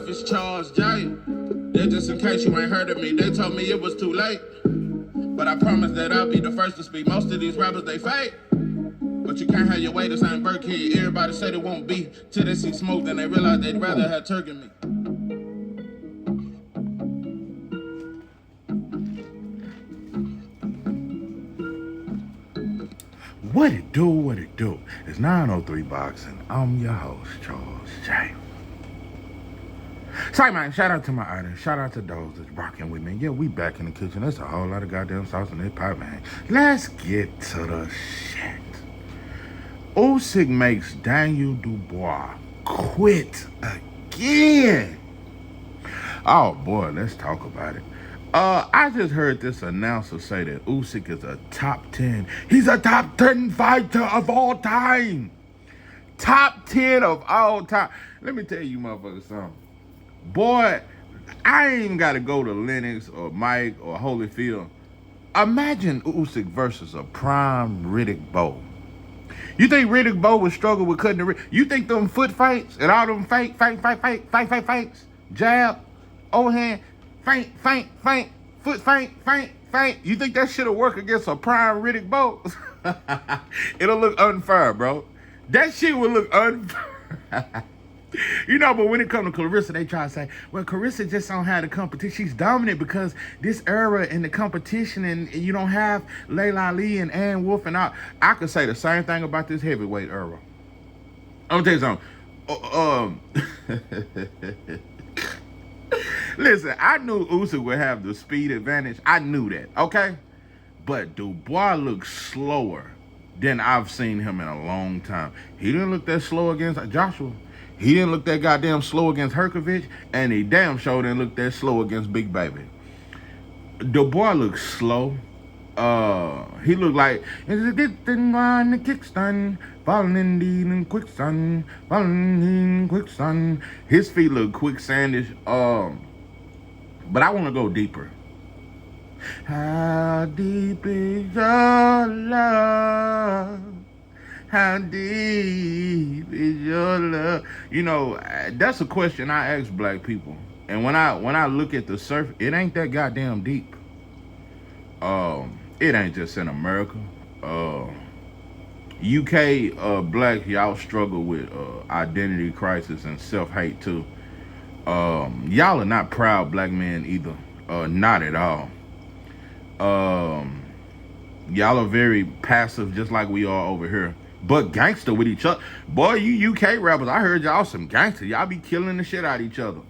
if it's Charles J. That just in case you ain't heard of me. They told me it was too late. But I promise that I'll be the first to speak. Most of these rappers, they fake. But you can't have your way, this ain't Burkhead. Everybody said it won't be till they see smoke, then they realize they'd rather have turkey meat. What it do, what it do? It's 903 Boxing. I'm your host, Charles J. Sorry, man, shout out to my audience. Shout out to those that's rocking with me. Yeah, we back in the kitchen. There's a whole lot of goddamn sauce in this pot, man. Let's get to the shit. Usyk makes Daniel Dubois quit again. Oh, boy, let's talk about it. I just heard this announcer say that Usyk is a top 10. He's a top 10 fighter of all time. Top 10 of all time. Let me tell you motherfuckers something. Boy, I ain't even got to go to Lennox or Mike or Holyfield. Imagine Usyk versus a prime Riddick Bowe. You think Riddick Bowe would struggle with cutting the ring? You think them foot fights and all them fights, jab, overhand, feint, foot feint. You think that shit'll work against a prime Riddick Bowe? It'll look unfair, bro. That shit will look unfair. You know, but when it comes to Clarissa, they try to say, well, Clarissa just don't have the competition. She's dominant because this era in the competition, and you don't have Layla Ali and Ann Wolf and all. I could say the same thing about this heavyweight era. I'm gonna tell you something. Listen, I knew Usyk would have the speed advantage. I knew that, okay? But Dubois looks slower than I've seen him in a long time. He didn't look that slow against Joshua. He didn't look that goddamn slow against Herkovich, and he damn sure didn't look that slow against Big Baby. Dubois looks slow. He looked like the kickstand, falling in quicksand, falling in quicksand. His feet look quicksandish. But I want to go deeper. How deep is your love? How deep is your love? You know, that's a question I ask black people. And when I look at the surface, it ain't that goddamn deep. It ain't just in America. UK black, y'all struggle with identity crisis and self-hate too. Y'all are not proud black men either. Not at all. Y'all are very passive just like we are over here. But gangster with each other. Boy, you UK rappers, I heard y'all some gangster. Y'all be killing the shit out of each other.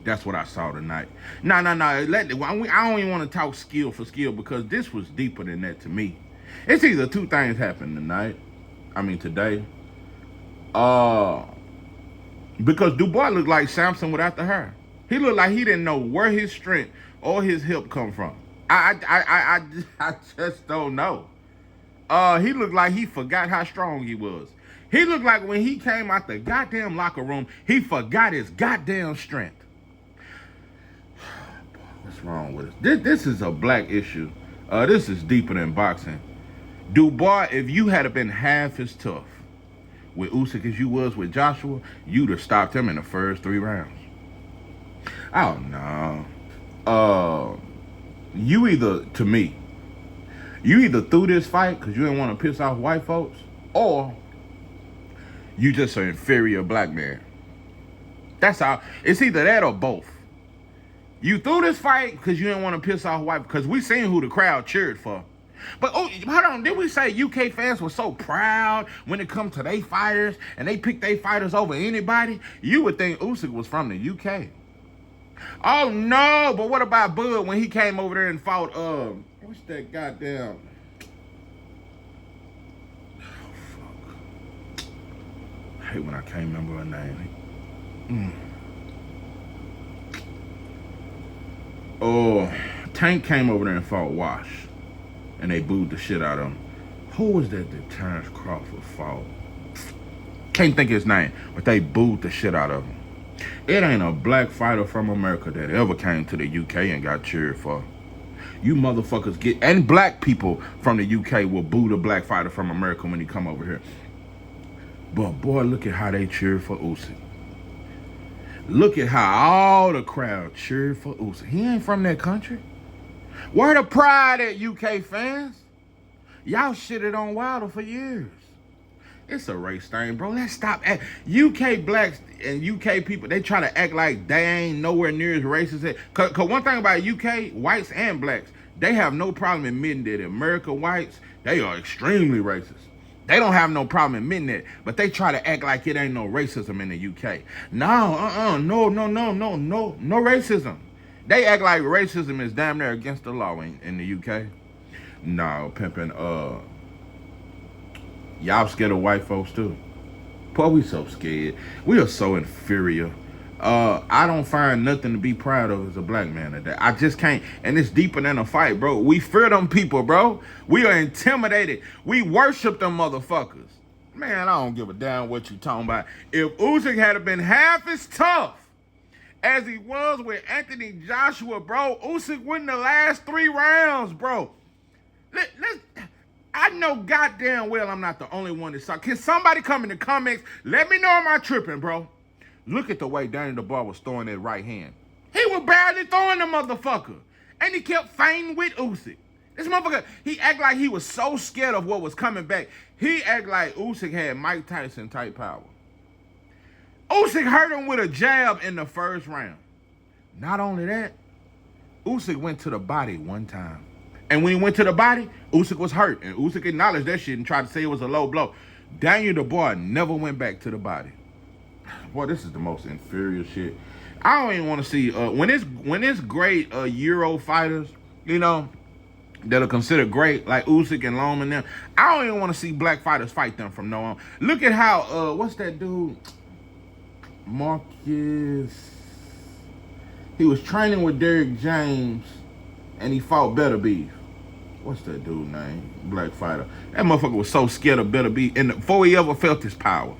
That's what I saw tonight. No. I don't even want to talk skill for skill because this was deeper than that to me. It's either two things happened today. Because Dubois looked like Samson without the hair. He looked like he didn't know where his strength or his hip come from. I just don't know. He looked like he forgot how strong he was. He looked like when he came out the goddamn locker room, he forgot his goddamn strength. What's wrong with us? This is a black issue. This is deeper than boxing. Dubois, if you had been half as tough with Usyk as you was with Joshua, you'd have stopped him in the first 3 rounds. Oh, no. You either threw this fight because you didn't want to piss off white folks, or you just an inferior black man. That's how. It's either that or both. You threw this fight because you didn't want to piss off white, because we seen who the crowd cheered for. But hold on, did we say UK fans were so proud when it comes to their fighters and they pick their fighters over anybody? You would think Usyk was from the UK. Oh no, but what about Bud when he came over there and fought what's that goddamn fuck. I hate when I can't remember her name. Oh, Tank came over there and fought Wash, and they booed the shit out of him. Who was that Terrence Crawford fought? Can't think his name, but they booed the shit out of him. It ain't a black fighter from America that ever came to the UK and got cheered for. You motherfuckers and black people from the UK will boo the black fighter from America when he come over here. But boy, look at how they cheered for Usyk. Look at how all the crowd cheered for Usyk. He ain't from that country. Where the pride at, UK fans? Y'all shitted on Wilder for years. It's a race thing, bro. Let's stop. UK blacks and UK people, they try to act like they ain't nowhere near as racist. Cause one thing about UK, whites and blacks, they have no problem admitting that American whites, they are extremely racist. They don't have no problem admitting that, but they try to act like it ain't no racism in the UK. No racism. They act like racism is damn near against the law in the UK. No, pimping, y'all scared of white folks too. Boy, we so scared. We are so inferior. I don't find nothing to be proud of as a black man today. I just can't. And it's deeper than a fight, bro. We fear them people, bro. We are intimidated. We worship them motherfuckers. Man, I don't give a damn what you talking about. If Usyk had been half as tough as he was with Anthony Joshua, bro, Usyk win the last 3 rounds, bro. I know goddamn well I'm not the only one that saw. Can somebody come in the comments? Let me know am I tripping, bro? Look at the way Daniel Dubois was throwing that right hand. He was barely throwing the motherfucker. And he kept fighting with Usyk. This motherfucker, he act like he was so scared of what was coming back. He act like Usyk had Mike Tyson type power. Usyk hurt him with a jab in the first round. Not only that, Usyk went to the body one time. And when he went to the body, Usyk was hurt. And Usyk acknowledged that shit and tried to say it was a low blow. Daniel Dubois never went back to the body. Boy, this is the most inferior shit. I don't even want to see when it's great Euro fighters, you know, that are considered great, like Usyk and Loma and them. I don't even want to see black fighters fight them from now on. Look at how what's that dude? Marcus. He was training with Derrick James, and he fought Better Beef. What's that dude name? Black fighter. That motherfucker was so scared of Better Beef, and before he ever felt his power.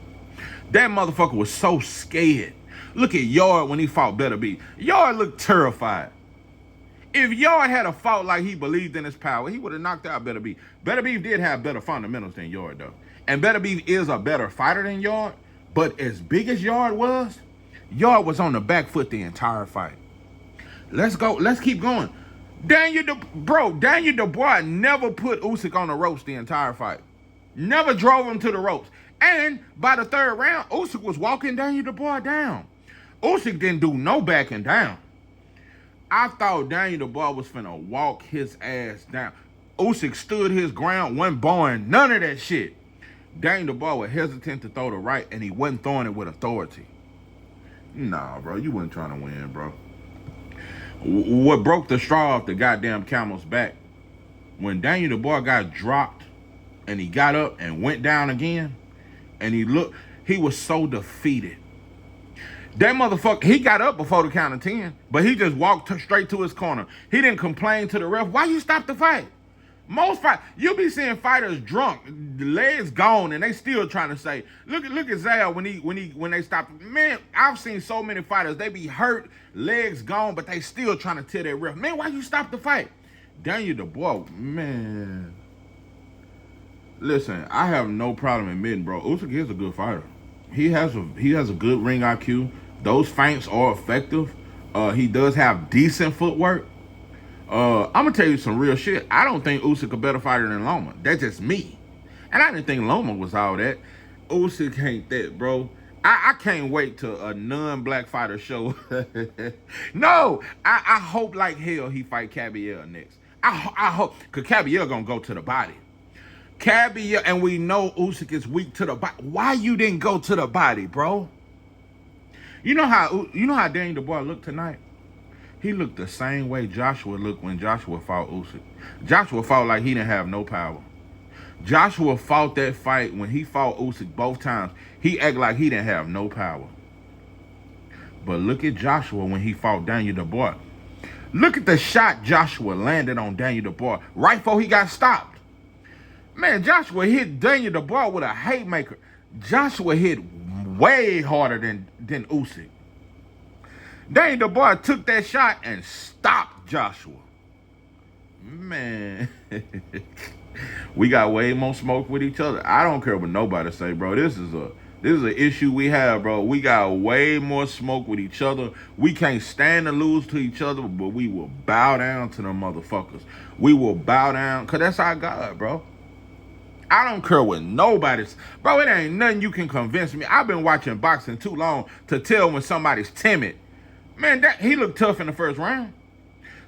That motherfucker was so scared. Look at Yard when he fought Better Beef. Yard looked terrified. If Yard had a fought like he believed in his power, he would have knocked out Better Beef. Better Beef did have better fundamentals than Yard, though. And Better Beef is a better fighter than Yard. But as big as Yard was on the back foot the entire fight. Let's go. Let's keep going. Daniel Dubois never put Usyk on the ropes the entire fight. Never drove him to the ropes. And by the 3rd round, Usyk was walking Daniel Dubois down. Usyk didn't do no backing down. I thought Daniel Dubois was finna walk his ass down. Usyk stood his ground, wasn't barring none of that shit. Daniel Dubois was hesitant to throw the right, and he wasn't throwing it with authority. Nah, bro, you wasn't trying to win, bro. What broke the straw off the goddamn camel's back, when Daniel Dubois got dropped, and he got up and went down again, and he was so defeated. That motherfucker, he got up before the count of 10, but he just walked straight to his corner. He didn't complain to the ref. Why you stop the fight? Most fight, you'll be seeing fighters drunk, the legs gone, and they still trying to say, look at Zal when they stop. Man, I've seen so many fighters, they be hurt, legs gone, but they still trying to tell their ref, man, why you stop the fight? Daniel Dubois, man. Listen, I have no problem admitting, bro, Usyk is a good fighter. He has a good ring IQ. Those feints are effective. He does have decent footwork. I'm gonna tell you some real shit. I don't think Usyk a better fighter than Loma. That's just me. And I didn't think Loma was all that. Usyk ain't that, bro. I can't wait till a non-black fighter show. No, I hope like hell he fight Caballero next. I hope, because Caballero gonna go to the body. Caballero, and we know Usyk is weak to the body. Why you didn't go to the body, bro? You know how Daniel Dubois looked tonight? He looked the same way Joshua looked when Joshua fought Usyk. Joshua fought like he didn't have no power. Joshua fought that fight when he fought Usyk both times. He acted like he didn't have no power. But look at Joshua when he fought Daniel Dubois. Look at the shot Joshua landed on Daniel Dubois right before he got stopped. Man, Joshua hit Daniel Dubois with a haymaker. Joshua hit way harder than Usyk. Daniel Dubois took that shot and stopped Joshua. Man, we got way more smoke with each other. I don't care what nobody say, bro. This is This is an issue we have, bro. We got way more smoke with each other. We can't stand to lose to each other, but we will bow down to them motherfuckers. We will bow down, because that's our God, bro. I don't care what nobody's. Bro, it ain't nothing you can convince me. I've been watching boxing too long to tell when somebody's timid. Man, he looked tough in the first round.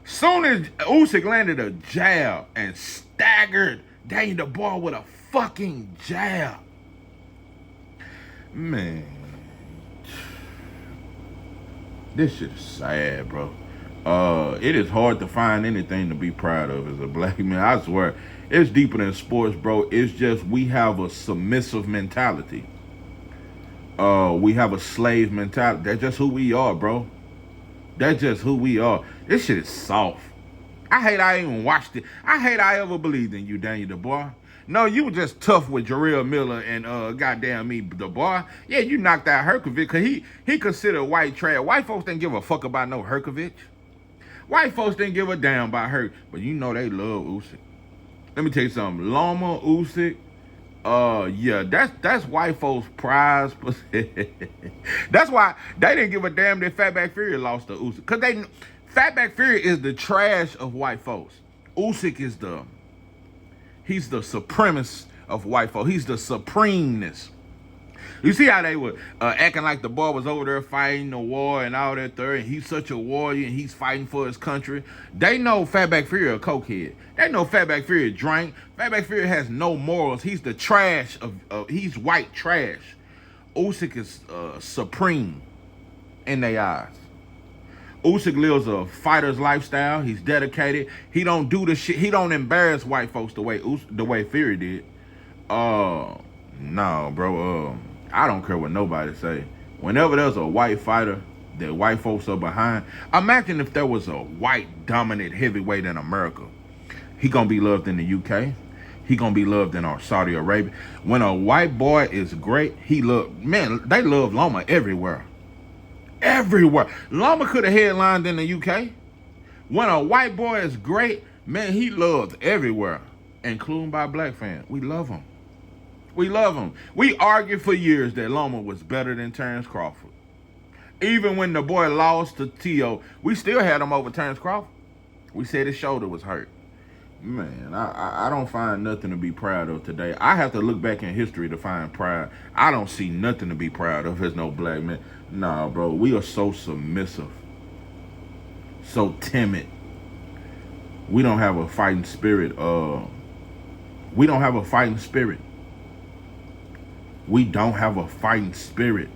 Soon as Usyk landed a jab and staggered Daniel Dubois with a fucking jab. Man, this shit is sad, bro. It is hard to find anything to be proud of as a black man. I swear, it's deeper than sports, bro. It's just we have a submissive mentality. We have a slave mentality. That's just who we are, bro. That's just who we are. This shit is soft. I hate I even watched it. I hate I ever believed in you, Daniel Dubois. No, you were just tough with Jarrell Miller and goddamn me, Dubois. Yeah, you knocked out Herkovich because he considered white trash. White folks didn't give a fuck about no Herkovich. White folks didn't give a damn about her. But you know they love Usyk. Let me tell you something. Loma, Usyk, yeah, that's white folks' prize. That's why they didn't give a damn that Fatback Fury lost to Usyk. Because Fatback Fury is the trash of white folks. Usyk is he's the supremacist of white folks. He's the supremeness. You see how they were acting like the boy was over there fighting the war and all that there, and he's such a warrior and he's fighting for his country. They know Fatback Fury a cokehead. They know Fatback Fury drank. Fatback Fury has no morals. He's the trash he's white trash. Usyk is supreme in their eyes. Usyk lives a fighter's lifestyle. He's dedicated. He don't do the shit. He don't embarrass white folks the way Fury did. No, bro. I don't care what nobody say. Whenever there's a white fighter that white folks are behind, imagine if there was a white dominant heavyweight in America. He gonna be loved in the UK. He gonna be loved in Saudi Arabia. When a white boy is great, they love Loma everywhere. Everywhere. Loma could have headlined in the UK. When a white boy is great, man, he loved everywhere, including by black fans. We love him. We love him. We argued for years that Loma was better than Terrence Crawford. Even when the boy lost to T.O., we still had him over Terrence Crawford. We said his shoulder was hurt. Man, I don't find nothing to be proud of today. I have to look back in history to find pride. I don't see nothing to be proud of as no black man. Nah, bro, we are so submissive, so timid. We don't have a fighting spirit. We don't have a fighting spirit. We don't have a fighting spirit.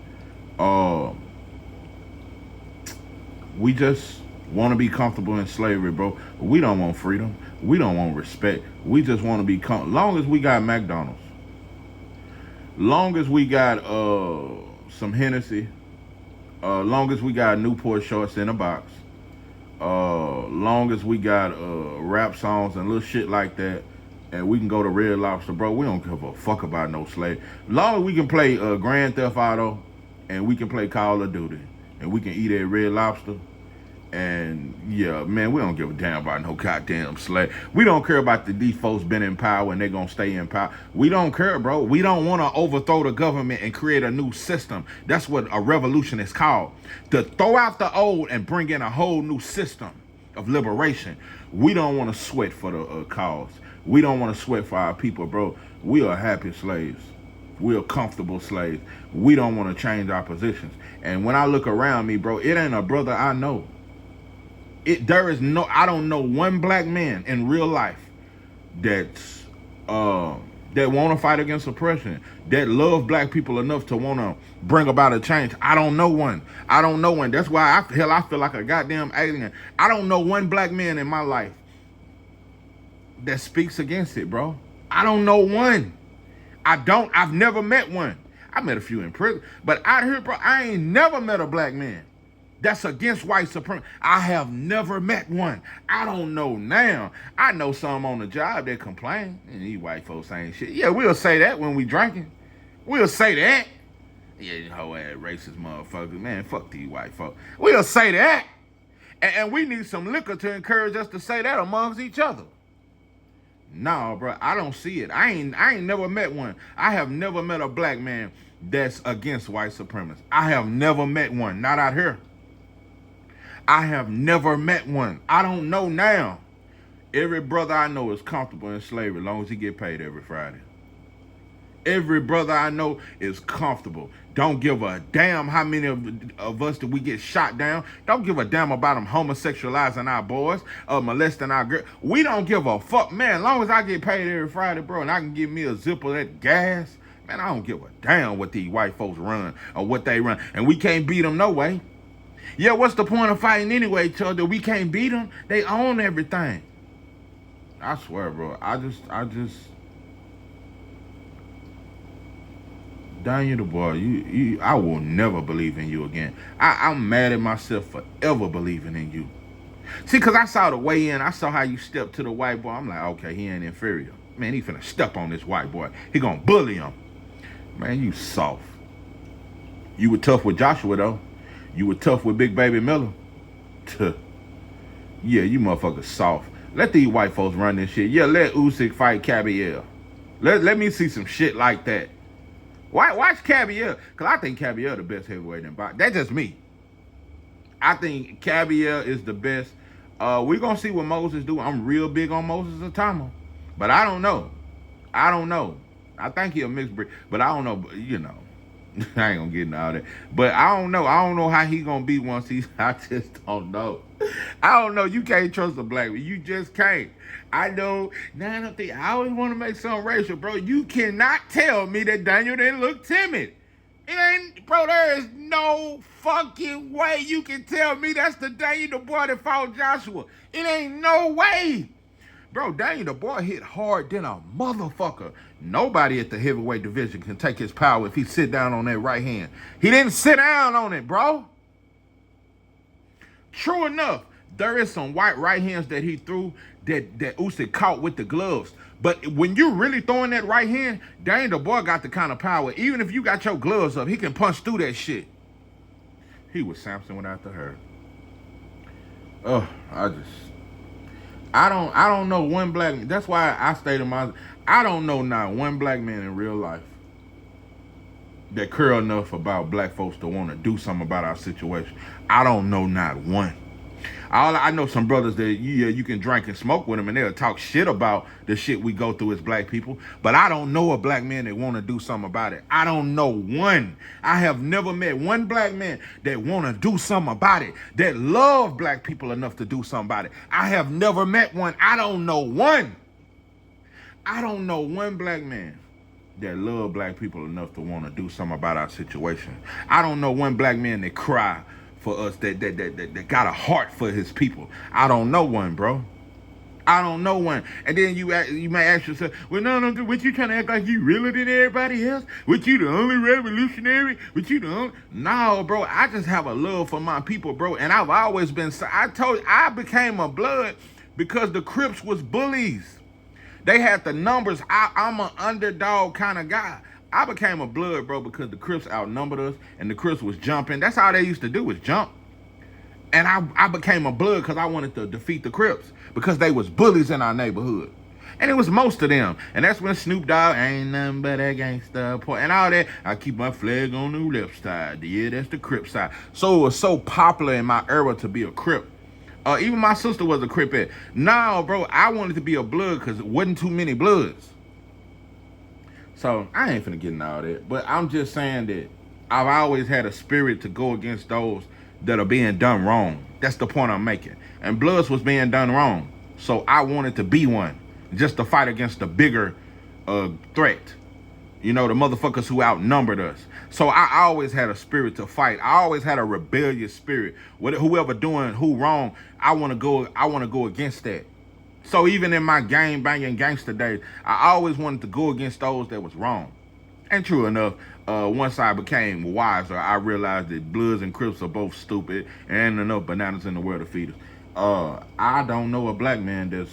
We just want to be comfortable in slavery, bro. We don't want freedom. We don't want respect. We just want to be long as we got McDonald's. Long as we got some Hennessy. Long as we got Newport shorts in a box. Long as we got rap songs and little shit like that. And we can go to Red Lobster, bro. We don't give a fuck about no slave. Long as we can play Grand Theft Auto and we can play Call of Duty and we can eat at Red Lobster. And yeah, man, we don't give a damn about no goddamn slave. We don't care about these folks been in power and they're gonna stay in power. We don't care, bro. We don't want to overthrow the government and create a new system. That's what a revolution is called. To throw out the old and bring in a whole new system of liberation. We don't want to sweat for the cause. We don't want to sweat for our people, bro. We are happy slaves. We are comfortable slaves. We don't want to change our positions. And when I look around me, bro, it ain't a brother I know. I don't know one black man in real life that's that want to fight against oppression, that love black people enough to want to bring about a change. I don't know one. I don't know one. That's why I feel like a goddamn alien. I don't know one black man in my life that speaks against it, bro. I don't know one. I've never met one. I met a few in prison, but out here, bro, I ain't never met a black man that's against white supremacy. I have never met one. I don't know now. I know some on the job that complain, and these white folks ain't shit. Yeah, we'll say that when we drinking. We'll say that. Yeah, you whole ass racist motherfuckers. Man, fuck these white folks. We'll say that. And we need some liquor to encourage us to say that amongst each other. No, bro, I don't see it. I ain't never met one. I have never met a black man that's against white supremacists. I have never met one. Not out here. I have never met one. I don't know now. Every brother I know is comfortable in slavery as long as he get paid every Friday. Every brother I know is comfortable. Don't give a damn how many of us that we get shot down. Don't give a damn about them homosexualizing our boys or molesting our girls. We don't give a fuck, man. As long as I get paid every Friday, bro, and I can give me a zip of that gas, man, I don't give a damn what these white folks run or what they run. And we can't beat them no way. Yeah, what's the point of fighting anyway, Chudder? We can't beat them. They own everything. I swear, bro. I just Daniel Dubois, I will never believe in you again. I'm mad at myself for ever believing in you. See, because I saw the way in. I saw how you stepped to the white boy. I'm like, okay, he ain't inferior. Man, he finna step on this white boy. He gonna bully him. Man, you soft. You were tough with Joshua, though. You were tough with Big Baby Miller. Yeah, you motherfuckers soft. Let these white folks run this shit. Yeah, let Usyk fight Cavill. Let me see some shit like that. Watch Cavill, because I think Cavill the best heavyweight in boxing. That's just me. I think Cavill is the best. We're going to see what Moses do. I'm real big on Moses Atama. But I don't know. I think he a mixed breed. But I don't know. You know. I ain't going to get into all that. But I don't know. I don't know how he going to be once he's... I just don't know. I don't know. You can't trust a black man. You just can't. I know. Now I don't think... I always want to make something racial, bro. You cannot tell me that Daniel didn't look timid. It ain't... Bro, there is no fucking way you can tell me that's the Daniel Dubois that fought Joshua. It ain't no way. Bro, Daniel Dubois hit hard than a motherfucker. Nobody at the heavyweight division can take his power if he sit down on that right hand. He didn't sit down on it, bro. True enough, there is some white right hands that he threw that Usyk caught with the gloves. But when you're really throwing that right hand, Daniel Dubois got the kind of power. Even if you got your gloves up, he can punch through that shit. He was Samson without the hurt. I don't know one black man. That's why I stated I don't know not one black man in real life that care enough about black folks to want to do something about our situation. I don't know not one. I know some brothers that you can drink and smoke with them and they'll talk shit about the shit we go through as black people. But I don't know a black man that want to do something about it. I don't know one. I have never met one black man that want to do something about it, that love black people enough to do something about it. I have never met one. I don't know one. I don't know one black man that love black people enough to want to do something about our situation. I don't know one black man that cry for us, that got a heart for his people. I don't know one, bro. I don't know one. And then you may ask yourself, well, no, what you trying to act like you realer than everybody else? What you the only revolutionary? What you the only... No, bro, I just have a love for my people, bro. And I've always been... I became a blood because the Crips was bullies. They had the numbers. I'm an underdog kind of guy. I became a blood, bro, because the Crips outnumbered us and the Crips was jumping. That's all they used to do was jump. And I became a blood because I wanted to defeat the Crips because they was bullies in our neighborhood. And it was most of them. And that's when Snoop Dogg ain't nothing but a gangsta and all that. I keep my flag on the left side. Yeah, that's the Crip side. So it was so popular in my era to be a Crip. Even my sister was a Cripette. No, bro, I wanted to be a blood because it wasn't too many bloods. So I ain't finna get into all that. But I'm just saying that I've always had a spirit to go against those that are being done wrong. That's the point I'm making. And Bloods was being done wrong. So I wanted to be one. Just to fight against the bigger threat. You know, the motherfuckers who outnumbered us. So I always had a spirit to fight. I always had a rebellious spirit. Whoever doing who wrong, I want to go against that. So even in my gang banging gangster days, I always wanted to go against those that was wrong. And true enough, once I became wiser, I realized that Bloods and Crips are both stupid and enough bananas in the world to feed us. I don't know a black man that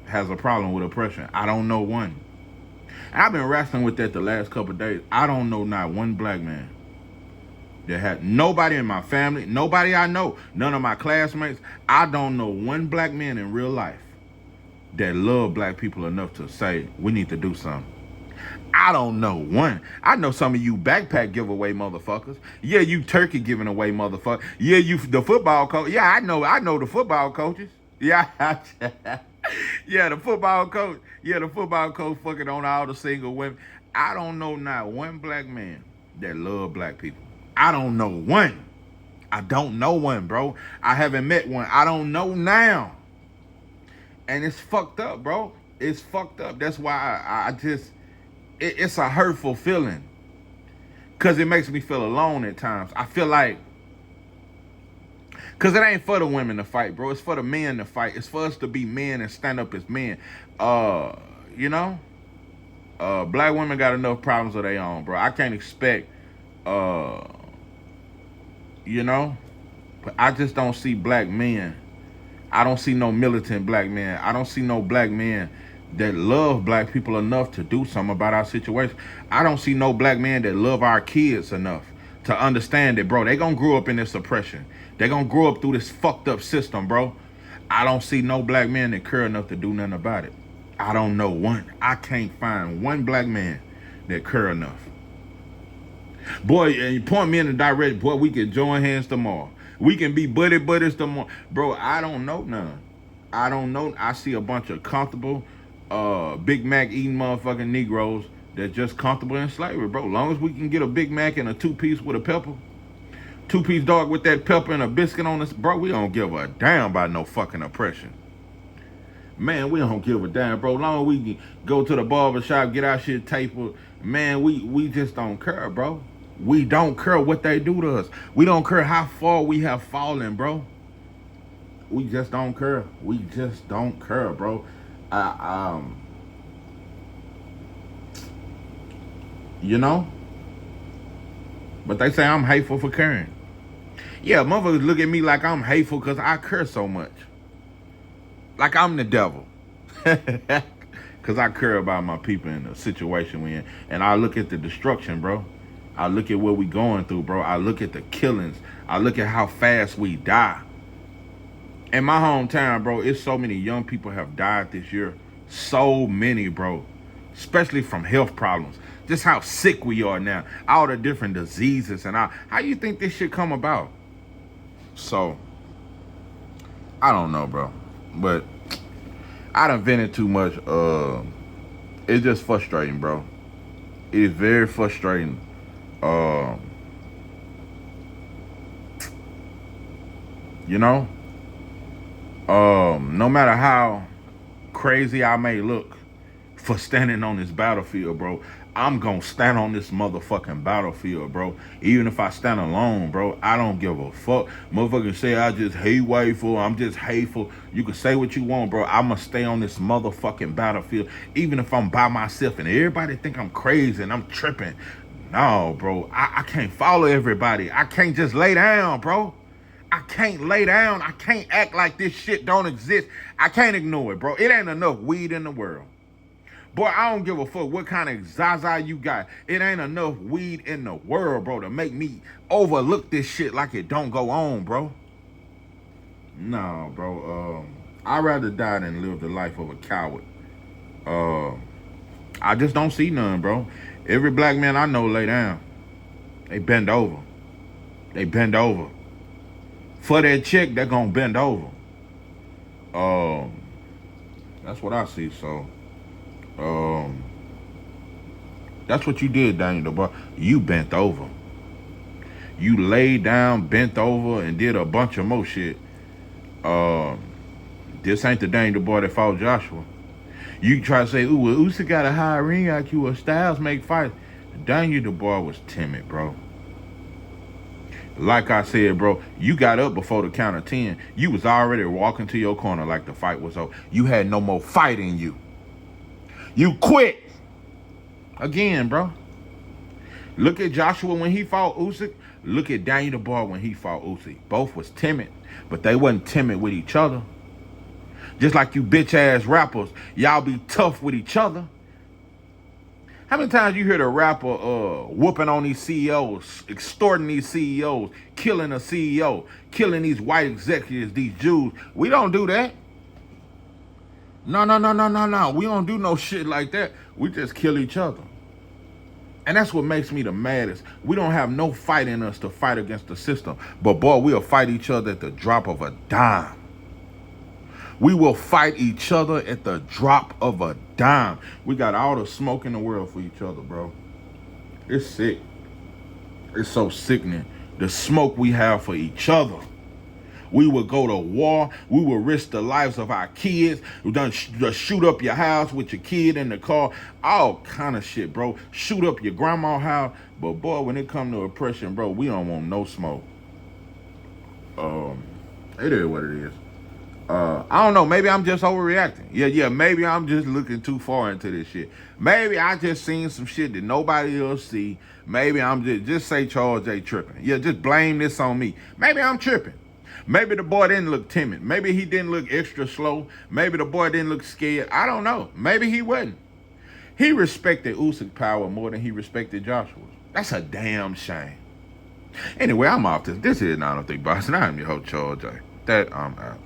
has a problem with oppression. I don't know one. I've been wrestling with that the last couple of days. I don't know not one black man that had nobody in my family, nobody I know, none of my classmates. I don't know one black man in real life that love black people enough to say we need to do something? I don't know one. I know some of you backpack giveaway motherfuckers. Yeah, you turkey giving away motherfuckers. Yeah, you the football coach. Yeah, I know the football coaches. Yeah, yeah, the football coach. Yeah, the football coach fucking on all the single women. I don't know not one black man that love black people. I don't know one. I don't know one, bro. I haven't met one. I don't know now. And it's fucked up, bro. It's fucked up. That's why I just it's a hurtful feeling. Cause it makes me feel alone at times. I feel like cause it ain't for the women to fight, bro. It's for the men to fight. It's for us to be men and stand up as men. You know? Black women got enough problems of their own, bro. I can't expect you know? But I just don't see black men. I don't see no militant black men. I don't see no black men that love black people enough to do something about our situation. I don't see no black men that love our kids enough to understand that, bro, they gonna grow up in this oppression. They gonna grow up through this fucked up system, bro. I don't see no black men that care enough to do nothing about it. I don't know one. I can't find one black man that care enough. Boy, and you point me in the direct, boy, we can join hands tomorrow. We can be buddies tomorrow. Bro, I don't know none. I don't know. I see a bunch of comfortable, Big Mac eating motherfucking Negroes that's just comfortable in slavery, bro. Long as we can get a Big Mac and a 2-piece with a pepper, 2-piece dog with that pepper and a biscuit on us, bro, we don't give a damn about no fucking oppression. Man, we don't give a damn, bro. Long as we can go to the barber shop, get our shit tapered, man, we just don't care, bro. We don't care what they do to us. We don't care how far we have fallen, bro. We just don't care. We just don't care, bro. You know? But they say I'm hateful for caring. Yeah, motherfuckers look at me like I'm hateful because I care so much. Like I'm the devil. Because I care about my people in the situation we're in. And I look at the destruction, bro. I look at what we going through, bro. I look at the killings. I look at how fast we die. In my hometown, bro, it's so many young people have died this year. So many, bro. Especially from health problems. Just how sick we are now. All the different diseases and all. How you think this shit come about? So, I don't know, bro. But I done vented too much. It's just frustrating, bro. It is very frustrating. You know? No matter how crazy I may look for standing on this battlefield, bro, I'm gonna stand on this motherfucking battlefield, bro. Even if I stand alone, bro, I don't give a fuck. Motherfuckers say I just hate hateful, I'm just hateful. You can say what you want, bro. I'ma stay on this motherfucking battlefield, even if I'm by myself and everybody think I'm crazy and I'm tripping. No, bro, I can't follow everybody. I can't just lay down, bro. I can't lay down. I can't act like this shit don't exist. I can't ignore it, bro. It ain't enough weed in the world. Boy, I don't give a fuck what kind of Zaza you got. It ain't enough weed in the world, bro, to make me overlook this shit like it don't go on, bro. No, bro. I'd rather die than live the life of a coward. I just don't see none, bro. Every black man I know lay down. They bend over. They bend over. For that check, they're gonna bend over. That's what I see, so. That's what you did, Daniel Dubois. You bent over. You laid down, bent over, and did a bunch of more shit. This ain't the Daniel Dubois that fought Joshua. You try to say, ooh, well, Usyk got a high ring IQ or Styles make fights. Daniel Dubois was timid, bro. Like I said, bro, you got up before the count of 10. You was already walking to your corner like the fight was over. You had no more fight in you. You quit. Again, bro. Look at Joshua when he fought Usyk. Look at Daniel Dubois when he fought Usyk. Both was timid, but they wasn't timid with each other. Just like you bitch-ass rappers, y'all be tough with each other. How many times you hear the rapper whooping on these CEOs, extorting these CEOs, killing a CEO, killing these white executives, these Jews? We don't do that. No, no, no, no, no, no. We don't do no shit like that. We just kill each other. And that's what makes me the maddest. We don't have no fight in us to fight against the system. But boy, we'll fight each other at the drop of a dime. We will fight each other at the drop of a dime. We got all the smoke in the world for each other, bro. It's sick. It's so sickening. The smoke we have for each other. We will go to war. We will risk the lives of our kids. We done shoot up your house with your kid in the car. All kind of shit, bro. Shoot up your grandma's house. But boy, when it come to oppression, bro, we don't want no smoke. It is what it is. I don't know. Maybe I'm just overreacting. Yeah. Maybe I'm just looking too far into this shit. Maybe I just seen some shit that nobody else see. Maybe I'm just say Charles J tripping. Yeah, just blame this on me. Maybe I'm tripping. Maybe the boy didn't look timid. Maybe he didn't look extra slow. Maybe the boy didn't look scared. I don't know. Maybe he wasn't. He respected Usyk's power more than he respected Joshua's. That's a damn shame. Anyway, I'm off this. This is 903 Boss, and I'm your host, Charles J. That I'm out.